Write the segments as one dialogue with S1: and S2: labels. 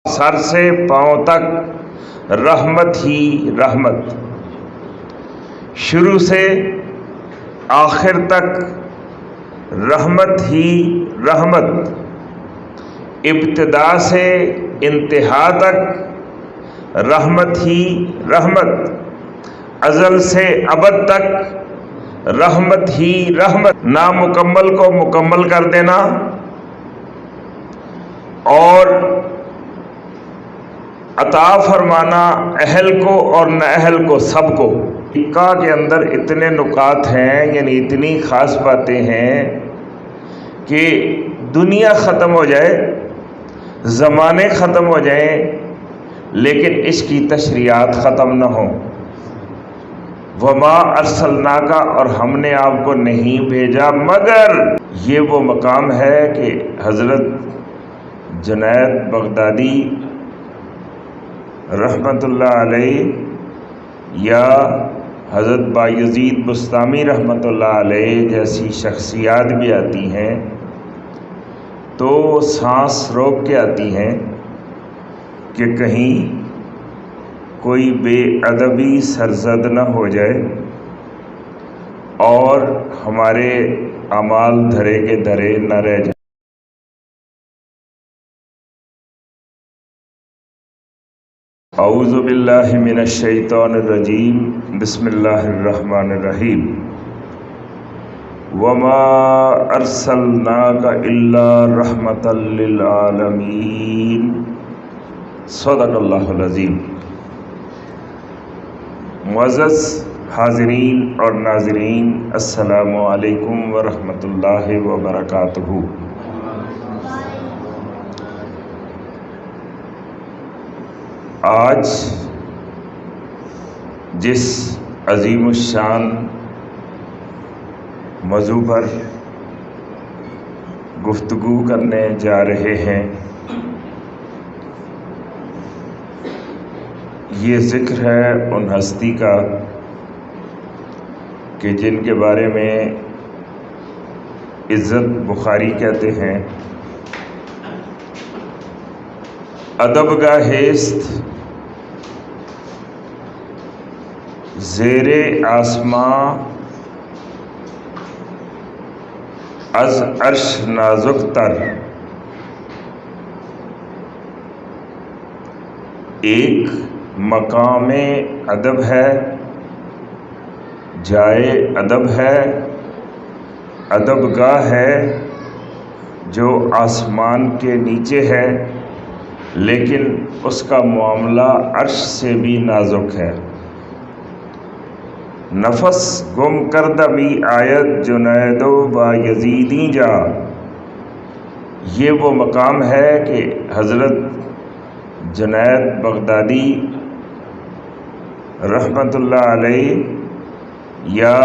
S1: سر سے پاؤں تک رحمت ہی رحمت، شروع سے آخر تک رحمت ہی رحمت، ابتدا سے انتہا تک رحمت ہی رحمت، ازل سے ابد تک رحمت ہی رحمت، نامکمل کو مکمل کر دینا اور عطا فرمانا اہل کو اور نہ اہل کو سب کو۔ حقہ کے اندر اتنے نکات ہیں، یعنی اتنی خاص باتیں ہیں کہ دنیا ختم ہو جائے، زمانے ختم ہو جائیں، لیکن اس کی تشریحات ختم نہ ہوں۔ وما ارسلناک، اور ہم نے آپ کو نہیں بھیجا مگر، یہ وہ مقام ہے کہ حضرت جنید بغدادی رحمت اللہ علیہ یا حضرت بایزید بسطامی رحمت اللہ علیہ جیسی شخصیات بھی آتی ہیں تو سانس روک کے آتی ہیں کہ کہیں کوئی بے ادبی سرزد نہ ہو جائے اور ہمارے اعمال دھرے کے دھرے نہ رہ جائیں۔ اعوذ باللہ من الشیطان الرجیم، بسم اللہ الرحمن الرحیم۔ وما ارسلناک الا رحمتا للعالمین، صدق اللہ العظیم۔ معزز حاضرین اور ناظرین، السلام علیکم ورحمۃ اللہ وبرکاتہ۔ آج جس عظیم الشان موضوع پر گفتگو کرنے جا رہے ہیں، یہ ذکر ہے ان ہستی کا کہ جن کے بارے میں عزت بخاری کہتے ہیں، ادب گاہست زیر آسماں از عرش نازک تر، ایک مقام ادب ہے، جائے ادب ہے، ادب گاہ ہے جو آسمان کے نیچے ہے، لیکن اس کا معاملہ عرش سے بھی نازک ہے۔ نفس گم کردہ می آیت جنید و بایزیدی جا، یہ وہ مقام ہے کہ حضرت جنید بغدادی رحمت اللہ علیہ یا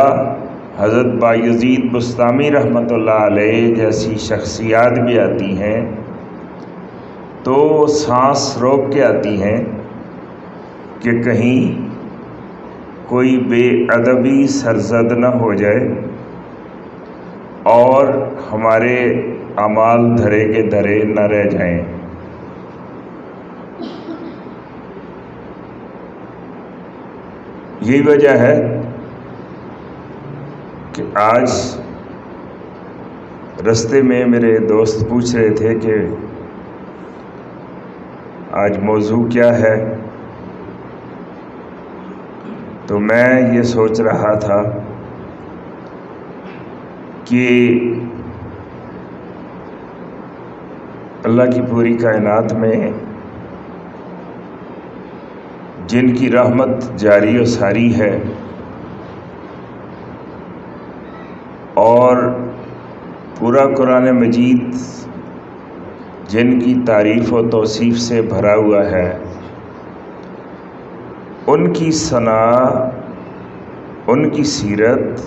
S1: حضرت بایزید بسطامی رحمت اللہ علیہ جیسی شخصیات بھی آتی ہیں تو سانس روک کے آتی ہیں کہ کہیں کوئی بے ادبی سرزد نہ ہو جائے اور ہمارے اعمال دھرے کے دھرے نہ رہ جائیں۔ یہی وجہ ہے کہ آج رستے میں میرے دوست پوچھ رہے تھے کہ آج موضوع کیا ہے، تو میں یہ سوچ رہا تھا کہ اللہ کی پوری کائنات میں جن کی رحمت جاری و ساری ہے اور پورا قرآن مجید جن کی تعریف و توصیف سے بھرا ہوا ہے، ان کی ثنا، ان کی سیرت،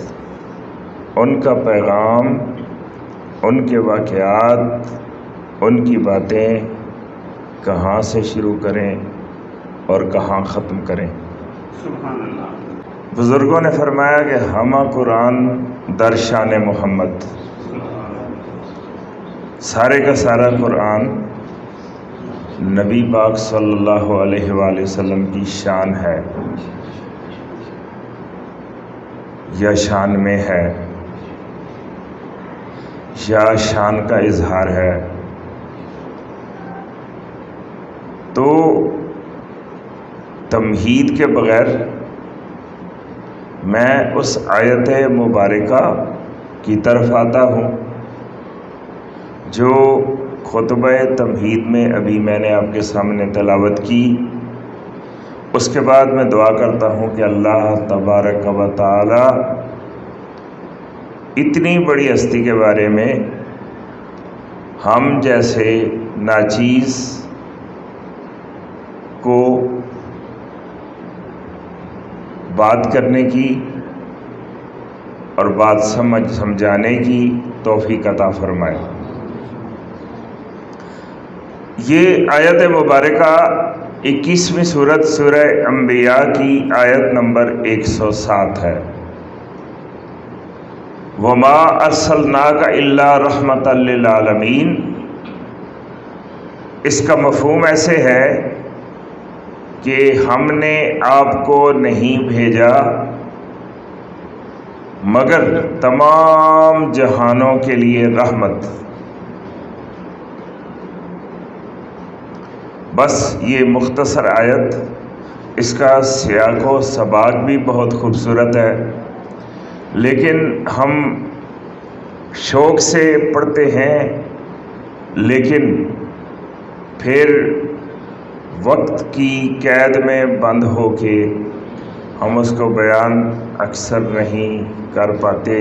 S1: ان کا پیغام، ان کے واقعات، ان کی باتیں کہاں سے شروع کریں اور کہاں ختم کریں۔
S2: سبحان اللہ۔
S1: بزرگوں نے فرمایا کہ ہمہ قرآن در شان محمد، سارے کا سارا قرآن نبی پاک صلی اللہ علیہ وآلہ وسلم کی شان ہے یا شان میں ہے یا شان کا اظہار ہے، تو تمہید کے بغیر میں اس آیت مبارکہ کی طرف آتا ہوں جو خطبہ تمہید میں ابھی میں نے آپ کے سامنے تلاوت کی۔ اس کے بعد میں دعا کرتا ہوں کہ اللہ تبارک و تعالی اتنی بڑی ہستی کے بارے میں ہم جیسے ناچیز کو بات کرنے کی اور بات سمجھانے کی توفیق عطا فرمائے۔ یہ آیت مبارکہ 21ویں سورت سورہ انبیاء کی آیت نمبر 107 ہے۔ وَمَا أَرْسَلْنَاكَ إِلَّا رَحْمَةً لِّلْعَالَمِينَ، اس کا مفہوم ایسے ہے کہ ہم نے آپ کو نہیں بھیجا مگر تمام جہانوں کے لیے رحمت۔ بس یہ مختصر آیت، اس کا سیاق و سباق بھی بہت خوبصورت ہے، لیکن ہم شوق سے پڑھتے ہیں، لیکن پھر وقت کی قید میں بند ہو کے ہم اس کو بیان اکثر نہیں کر پاتے،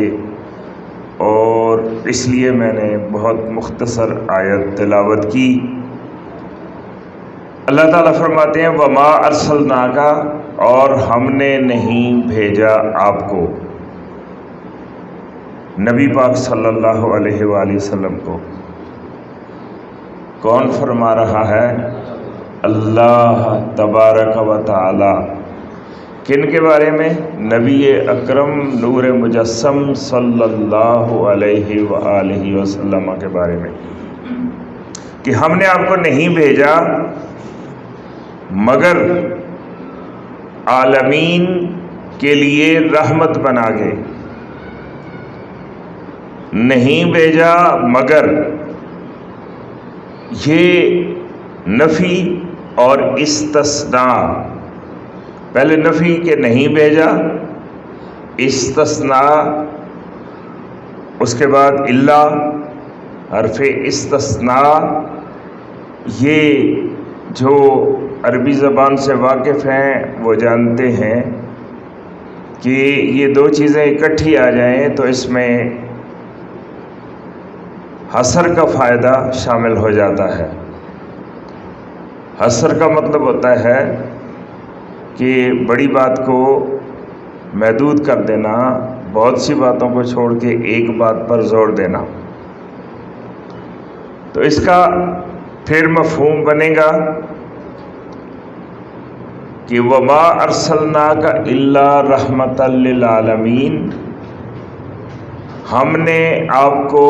S1: اور اس لیے میں نے بہت مختصر آیت تلاوت کی۔ اللہ تعالیٰ فرماتے ہیں وَمَا أَرْسَلْنَاكَ، اور ہم نے نہیں بھیجا آپ کو، نبی پاک صلی اللہ علیہ وآلہ وسلم کو۔ کون فرما رہا ہے؟ اللہ تبارک و تعالی۔ کن کے بارے میں؟ نبی اکرم نور مجسم صلی اللہ علیہ وآلہ وسلم کے بارے میں، کہ ہم نے آپ کو نہیں بھیجا مگر عالمین کے لیے رحمت بنا کے، نہیں بھیجا مگر، یہ نفی اور استثناء، پہلے نفی کہ نہیں بھیجا، استثناء، اس کے بعد اللہ، حرف استثناء۔ یہ جو عربی زبان سے واقف ہیں وہ جانتے ہیں کہ یہ دو چیزیں اکٹھی آ جائیں تو اس میں حصر کا فائدہ شامل ہو جاتا ہے۔ حصر کا مطلب ہوتا ہے کہ بڑی بات کو محدود کر دینا، بہت سی باتوں کو چھوڑ کے ایک بات پر زور دینا۔ تو اس کا پھر مفہوم بنے گا کہ وَمَا أَرْسَلْنَاكَ إِلَّا رَحْمَةً لِّلْعَالَمِينَ، ہم نے آپ کو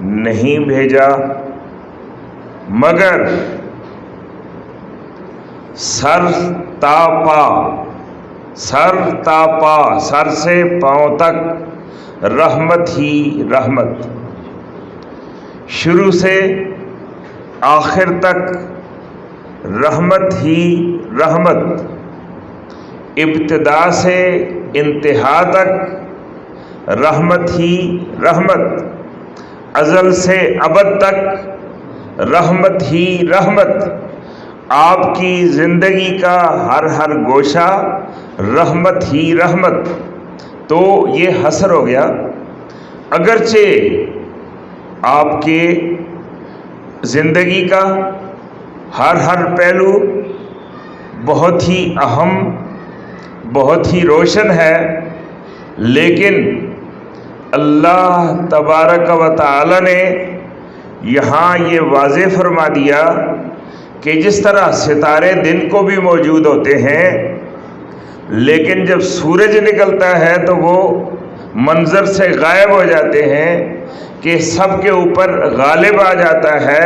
S1: نہیں بھیجا مگر سر تا پا، سر سے پاؤں تک رحمت ہی رحمت، شروع سے آخر تک رحمت ہی رحمت، ابتدا سے انتہا تک رحمت ہی رحمت، ازل سے ابد تک رحمت ہی رحمت، آپ کی زندگی کا ہر گوشہ رحمت ہی رحمت۔ تو یہ حصر ہو گیا، اگرچہ آپ کے زندگی کا ہر پہلو بہت ہی اہم، بہت ہی روشن ہے، لیکن اللہ تبارک و تعالی نے یہاں یہ واضح فرما دیا کہ جس طرح ستارے دن کو بھی موجود ہوتے ہیں، لیکن جب سورج نکلتا ہے تو وہ منظر سے غائب ہو جاتے ہیں، کہ سب کے اوپر غالب آ جاتا ہے،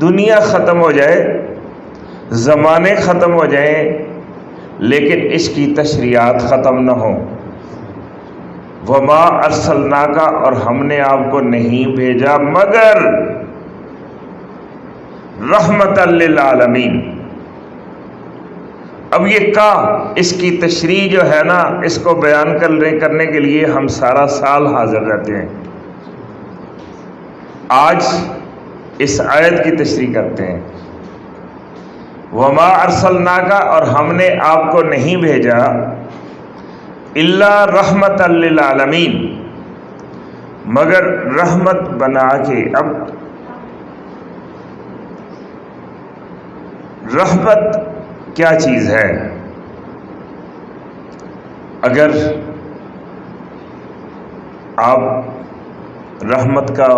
S1: دنیا ختم ہو جائے، زمانے ختم ہو جائیں، لیکن اس کی تشریعات ختم نہ ہوں۔ وما ارسلناک، اور ہم نے آپ کو نہیں بھیجا مگر رحمت للعالمین۔ اب یہ کا اس کی تشریح جو ہے نا، اس کو بیان کرنے کے لیے ہم سارا سال حاضر رہتے ہیں۔ آج اس آیت کی تشریح کرتے ہیں، وما ارسلناک، اور ہم نے آپ کو نہیں بھیجا الا رحمت للعالمین، مگر رحمت بنا کے۔ اب رحمت کیا چیز ہے؟ اگر آپ رحمت کا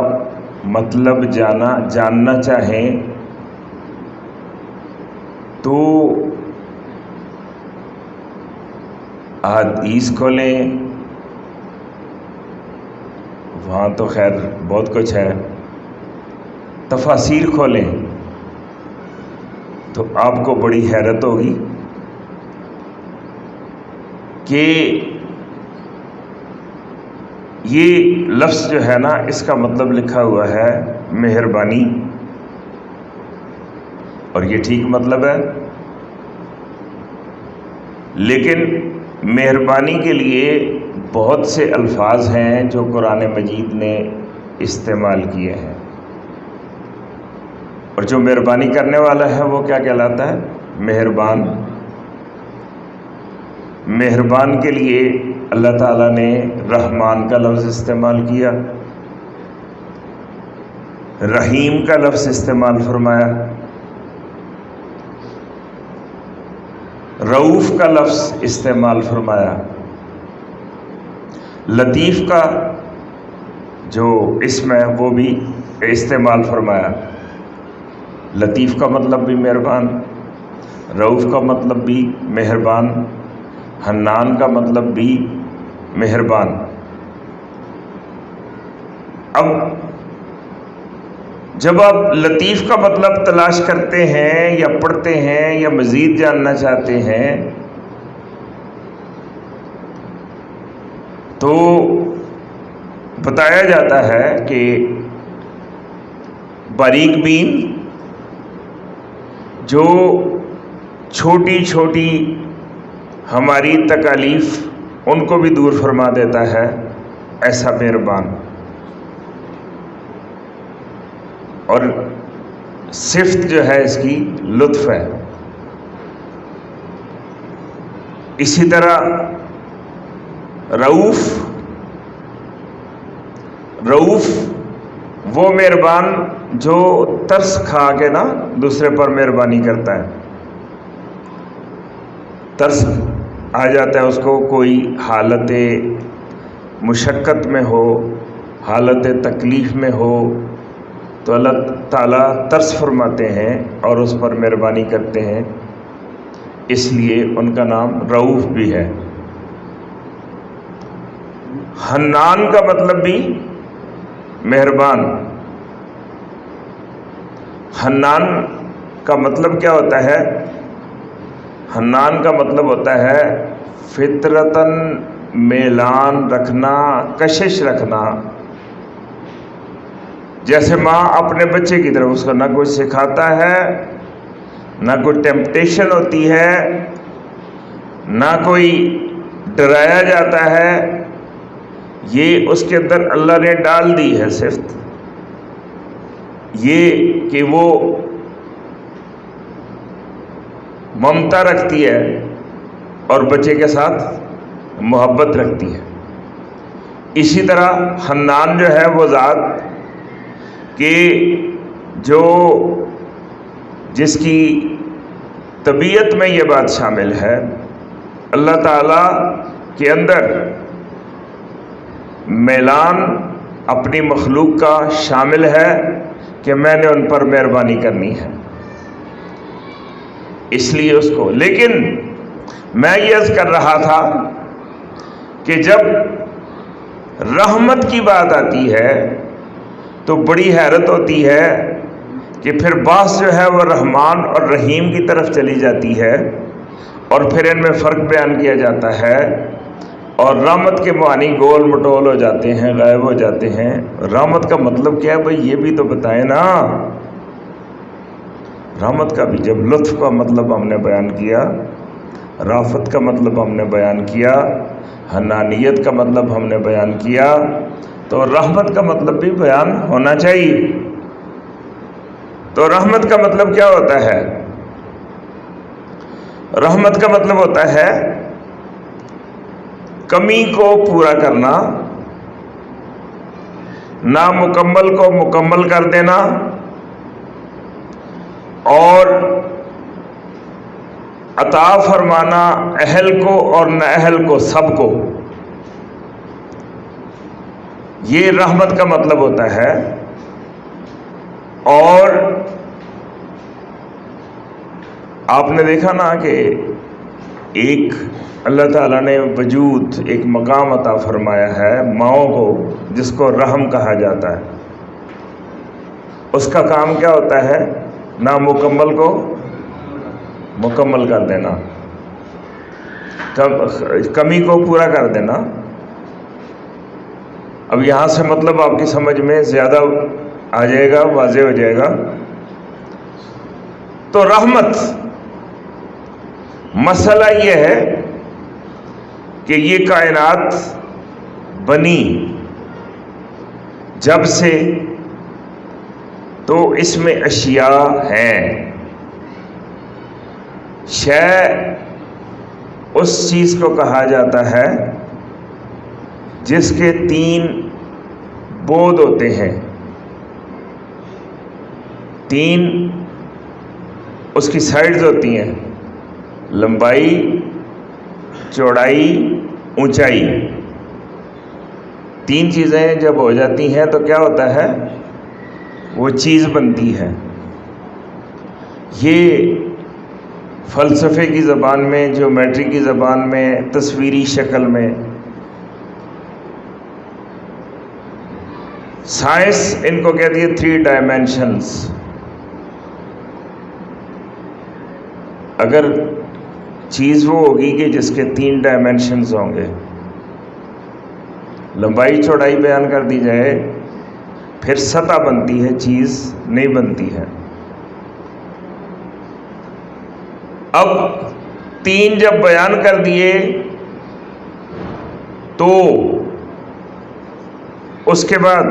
S1: مطلب جاننا چاہیں تو حدیث کھولیں، وہاں تو خیر بہت کچھ ہے، تفاسیر کھولیں تو آپ کو بڑی حیرت ہوگی کہ یہ لفظ جو ہے نا، اس کا مطلب لکھا ہوا ہے مہربانی، اور یہ ٹھیک مطلب ہے، لیکن مہربانی کے لیے بہت سے الفاظ ہیں جو قرآن مجید نے استعمال کیے ہیں، اور جو مہربانی کرنے والا ہے وہ کیا کہلاتا ہے؟ مہربان۔ مہربان کے لیے اللہ تعالیٰ نے رحمان کا لفظ استعمال کیا، رحیم کا لفظ استعمال فرمایا، رؤوف کا لفظ استعمال فرمایا، لطیف کا جو اسم ہے وہ بھی استعمال فرمایا۔ لطیف کا مطلب بھی مہربان، رؤوف کا مطلب بھی مہربان، حنان کا مطلب بھی مہربان۔ اب جب آپ لطیف کا مطلب تلاش کرتے ہیں یا پڑھتے ہیں یا مزید جاننا چاہتے ہیں تو بتایا جاتا ہے کہ باریک بین جو چھوٹی چھوٹی ہماری تکالیف ان کو بھی دور فرما دیتا ہے، ایسا مہربان۔ اور صفت جو ہے اس کی لطف ہے۔ اسی طرح رؤوف وہ مہربان جو ترس کھا کے نا دوسرے پر مہربانی کرتا ہے۔ ترس آ جاتا ہے اس کو، کوئی حالت مشقت میں ہو، حالت تکلیف میں ہو، تو اللہ تعالیٰ ترس فرماتے ہیں اور اس پر مہربانی کرتے ہیں، اس لیے ان کا نام رؤوف بھی ہے۔ حنان کا مطلب بھی مہربان۔ حنان کا مطلب کیا ہوتا ہے؟ حنان کا مطلب ہوتا ہے فطرتاً میلان رکھنا، کشش رکھنا۔ جیسے ماں اپنے بچے کی طرف اس کو نہ کچھ سکھاتا ہے، نہ کوئی ٹیمپٹیشن ہوتی ہے، نہ کوئی ڈرایا جاتا ہے، یہ اس کے اندر اللہ نے ڈال دی ہے صفت، یہ کہ وہ ممتا رکھتی ہے اور بچے کے ساتھ محبت رکھتی ہے۔ اسی طرح حنان جو ہے وہ ذات کہ جس کی طبیعت میں یہ بات شامل ہے، اللہ تعالیٰ کے اندر میلان اپنی مخلوق کا شامل ہے کہ میں نے ان پر مہربانی کرنی ہے، اس لیے اس کو۔ لیکن میں یہ عرض کر رہا تھا کہ جب رحمت کی بات آتی ہے تو بڑی حیرت ہوتی ہے کہ پھر بحث جو ہے وہ رحمان اور رحیم کی طرف چلی جاتی ہے، اور پھر ان میں فرق بیان کیا جاتا ہے، اور رحمت کے معنی گول مٹول ہو جاتے ہیں، غائب ہو جاتے ہیں۔ رحمت کا مطلب کیا ہے بھائی، یہ بھی تو بتائیں نا۔ رحمت کا بھی جب لطف کا مطلب ہم نے بیان کیا، رافت کا مطلب ہم نے بیان کیا، حنانیت کا مطلب ہم نے بیان کیا، تو رحمت کا مطلب بھی بیان ہونا چاہیے۔ تو رحمت کا مطلب کیا ہوتا ہے؟ رحمت کا مطلب ہوتا ہے کمی کو پورا کرنا، نامکمل کو مکمل کر دینا، اور عطا فرمانا اہل کو اور نہ اہل کو، سب کو۔ یہ رحمت کا مطلب ہوتا ہے۔ اور آپ نے دیکھا نا کہ ایک اللہ تعالیٰ نے وجود، ایک مقام عطا فرمایا ہے ماؤں کو، جس کو رحم کہا جاتا ہے۔ اس کا کام کیا ہوتا ہے؟ نامکمل کو مکمل کر دینا، کمی کو پورا کر دینا۔ اب یہاں سے مطلب آپ کی سمجھ میں زیادہ آ جائے گا، واضح ہو جائے گا۔ تو رحمت، مسئلہ یہ ہے کہ یہ کائنات بنی جب سے، تو اس میں اشیاء ہیں۔ شے اس چیز کو کہا جاتا ہے جس کے 3 بعد ہوتے ہیں، 3 اس کی سائڈز ہوتی ہیں، لمبائی، چوڑائی، اونچائی۔ 3 چیزیں جب ہو جاتی ہیں تو کیا ہوتا ہے؟ وہ چیز بنتی ہے۔ یہ فلسفے کی زبان میں، جیومیٹری کی زبان میں، تصویری شکل میں، سائنس ان کو کہتی ہے 3 ڈائمینشنز۔ اگر چیز وہ ہوگی کہ جس کے 3 ڈائمینشنز ہوں گے، لمبائی چوڑائی بیان کر دی جائے، پھر سطح بنتی ہے، چیز نہیں بنتی ہے۔ اب 3 جب بیان کر دیے تو اس کے بعد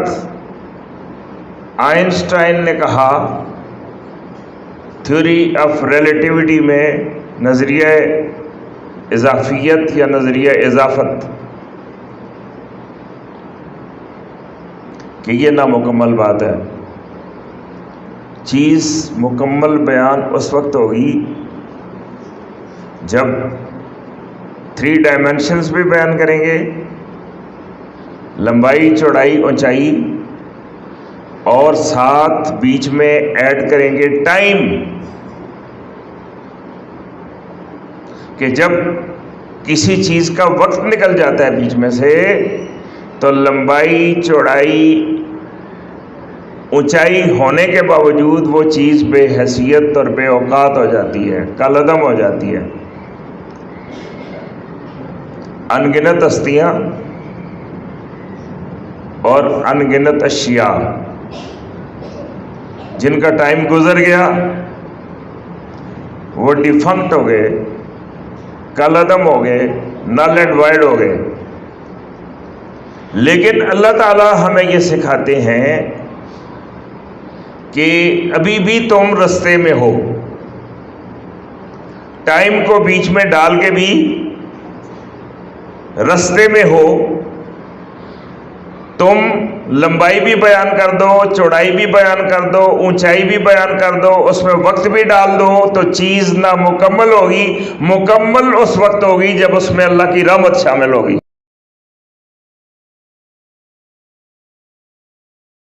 S1: آئنسٹائن نے کہا تھیوری آف ریلیٹیوٹی میں، نظریہ اضافیت یا نظریہ اضافت، کہ یہ نامکمل بات ہے۔ چیز مکمل بیان اس وقت ہوگی جب 3 ڈائمینشنز بھی بیان کریں گے، لمبائی، چوڑائی، اونچائی، اور ساتھ بیچ میں ایڈ کریں گے ٹائم، کہ جب کسی چیز کا وقت نکل جاتا ہے بیچ میں سے، تو لمبائی، چوڑائی، اونچائی ہونے کے باوجود وہ چیز بے حیثیت اور بے اوقات ہو جاتی ہے، کالعدم ہو جاتی ہے۔ انگنت ہستیاں اور انگنت اشیاء جن کا ٹائم گزر گیا، وہ ڈیفنکٹ ہو گئے، کالعدم ہو گئے، نل اینڈ وائڈ ہو گئے۔ لیکن اللہ تعالیٰ ہمیں یہ سکھاتے ہیں کہ ابھی بھی تم رستے میں ہو، ٹائم کو بیچ میں ڈال کے بھی رستے میں ہو، تم لمبائی بھی بیان کر دو، چوڑائی بھی بیان کر دو، اونچائی بھی بیان کر دو، اس میں وقت بھی ڈال دو، تو چیز نامکمل ہوگی۔ مکمل اس وقت ہوگی جب اس میں اللہ کی رحمت شامل ہوگی۔